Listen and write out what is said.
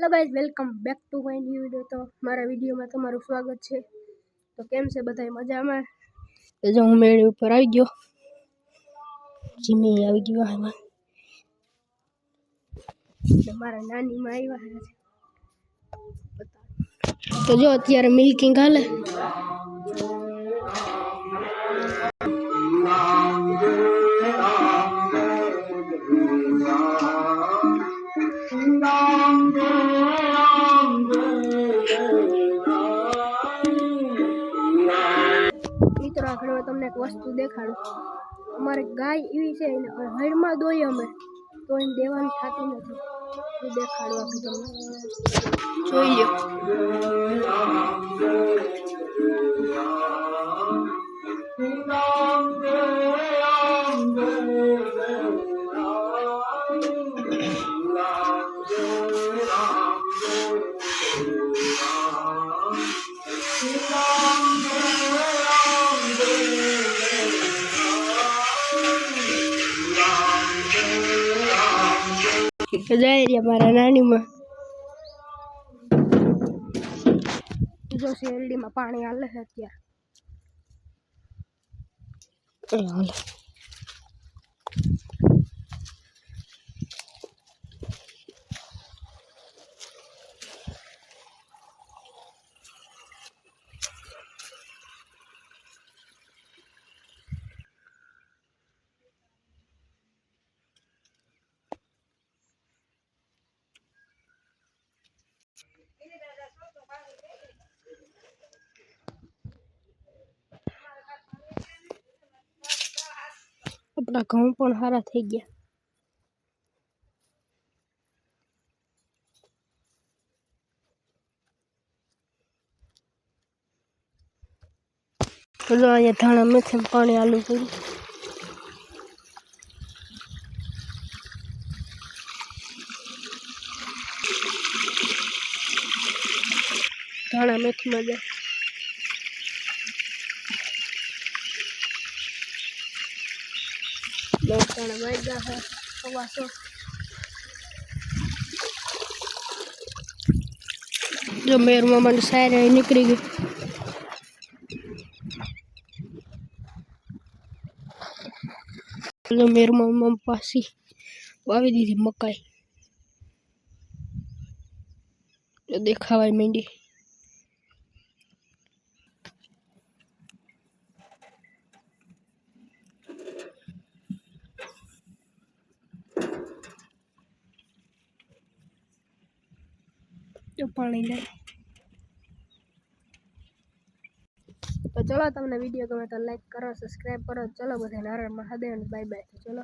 Hello guys, welcome back to my new video. तो मारा video में तमाરું स्वागत है। तो केम से बधाई मजा में? तो जो हूँ मेरे ऊपर आई गयो, जिमी आई गयो है मैं। तो मारा नानी में आया है। तो जो અત્યારે મિલ્કિંગ હાલે मित्रों, आखिर में तमने एक वस्तु देखाड़ू। अमारी गाय एवी छे हड़मां दोई अमे तो इन देवानी थाती नथी। ये देखाड़ू आखिर तमने જોઈ લ્યો। જાય રહ્યા મારા નાનીમાં જો શેરડીમાં પાણી હાલે છે અત્યારે હાલે। अपना घઉં पण हारा થઈ ગયા। तो जो અહીંયા ધાણા મેથી પાણી આલુ કર્યું। ધાણા મેથીમાં જાય ધાણા વાગ્યા છે સવાસો। जो मेरे मामा ने सारे निकली गई। जो मेरे मामा पासी वावी दीदी मकाई जो देखावाय मेंढी। जो पानी ले तो चलो, तमने वीडियो गमे तो लाइक करो, सब्सक्राइब करो। चलो बधाने हर हर महादेव, बाय बाय। चलो।